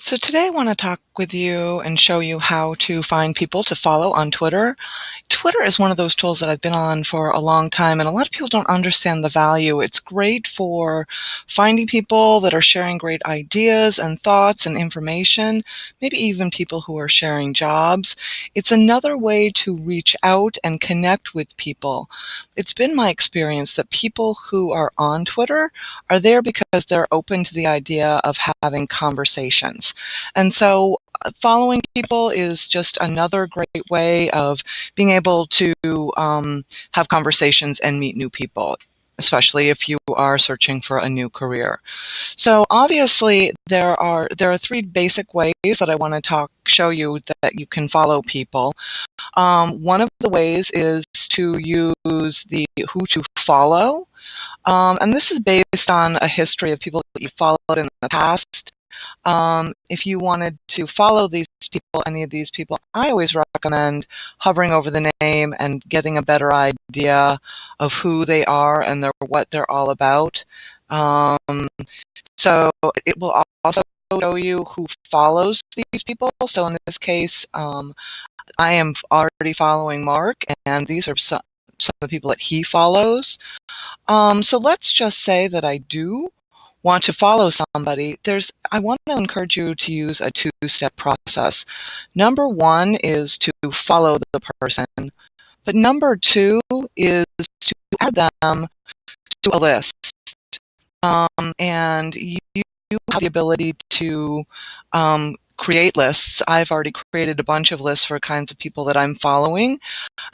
So today I want to talk with you and show you how to find people to follow on Twitter. Twitter is one of those tools that I've been on for a long time, and a lot of people don't understand the value. It's great for finding people that are sharing great ideas and thoughts and information, maybe even people who are sharing jobs. It's another way to reach out and connect with people. It's been my experience that people who are on Twitter are there because they're open to the idea of having conversations. And so following people is just another great way of being able to have conversations and meet new people, especially if you are searching for a new career. So obviously there are three basic ways that I want to show you that you can follow people. One of the ways is to use the who to follow. And this is based on a history of people that you followed in the past. If you wanted to follow these people, any of these people, I always recommend hovering over the name and getting a better idea of who they are and what they're all about. So it will also show you who follows these people. So in this case, I am already following Mark, and these are some of the people that he follows. So let's just say that I do want to follow somebody. I want to encourage you to use a two-step process. Number one is to follow the person, but number two is to add them to a list. And you have the ability to create lists. I've already created a bunch of lists for kinds of people that I'm following.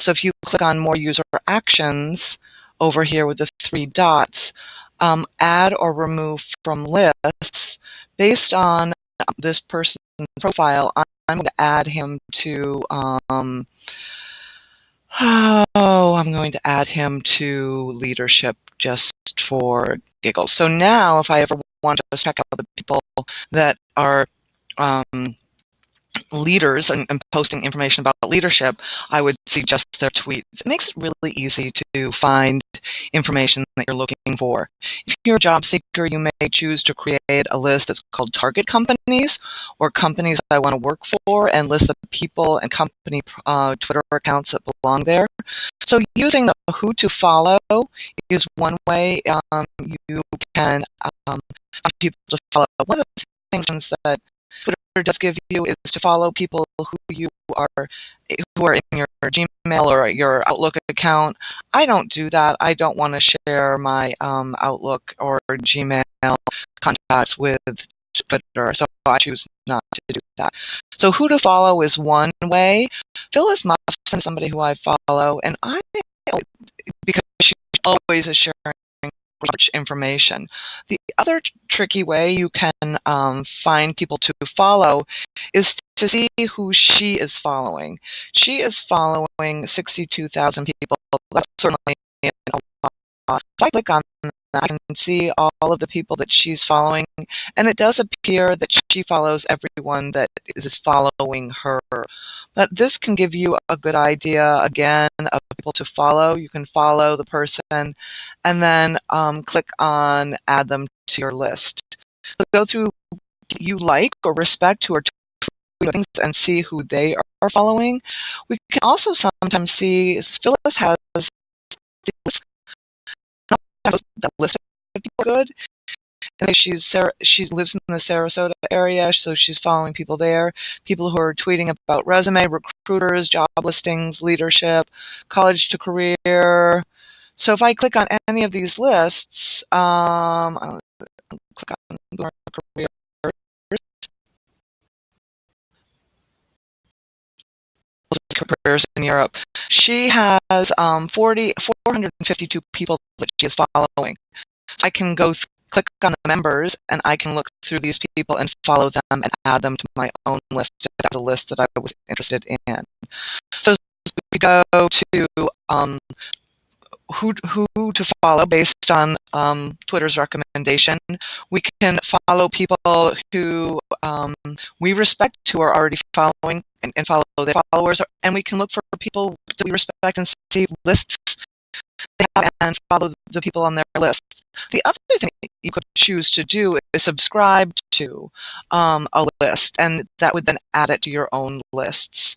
So if you click on More User Actions over here with the three dots, add or remove from lists based on this person's profile. I'm going to add him to, I'm going to add him to leadership just for giggles. So now if I ever want to check out the people that are leaders and posting information about leadership, I would see just their tweets. It makes it really easy to find information that you're looking for. If you're a job seeker, you may choose to create a list that's called target companies, or companies I want to work for, and list the people and company Twitter accounts that belong there. So using the who to follow is one way you can find people to follow. One of the things that Twitter does give you is to follow people who are in your Gmail or your Outlook account. I don't do that. I don't want to share my Outlook or Gmail contacts with Twitter, so I choose not to do that. So who to follow is one way. Phyllis Muffson is somebody who I follow, and because she always is sharing research information. The other tricky way you can find people to follow is to see who she is following. She is following 62,000 people. That's certainly a lot. If I click on that, I can see all of the people that she's following, and it does appear that she follows everyone that is following her. But this can give you a good idea, again, of people to follow. You can follow the person and then click on Add them to your list. So go through you like or respect who are tweeting things and see who they are following. We can also sometimes see Phyllis has that list of people good. And she lives in the Sarasota area, so she's following people there. People who are tweeting about resume, recruiters, job listings, leadership, college to career. So if I click on any of these lists, I'll click on career. Careers in Europe. She has 452 people that she is following. I can go click on the members, and I can look through these people and follow them and add them to my own list. That's a list that I was interested in. So we go to who to follow based on Twitter's recommendation. We can follow people who we respect, who are already following, and follow their followers, and we can look for people that we respect and see lists they have and follow the people on their list. The other thing that you could choose to do is subscribe to a list, and that would then add it to your own lists.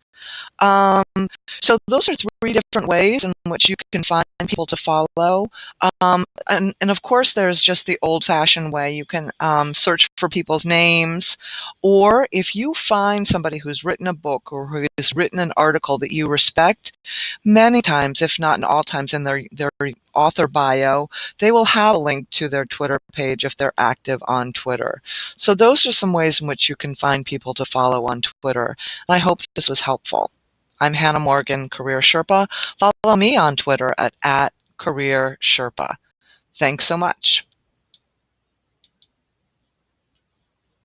Um, so those are three different ways in which you can find people to follow. And of course, there's just the old-fashioned way. You can search for people's names, or if you find somebody who's written a book or who has written an article that you respect, many times, if not in all times, in their author bio, they will have a link to their Twitter page if they're active on Twitter. So those are some ways in which you can find people to follow on Twitter. And I hope this was helpful. I'm Hannah Morgan, Career Sherpa. Follow me on Twitter at @CareerSherpa. Thanks so much.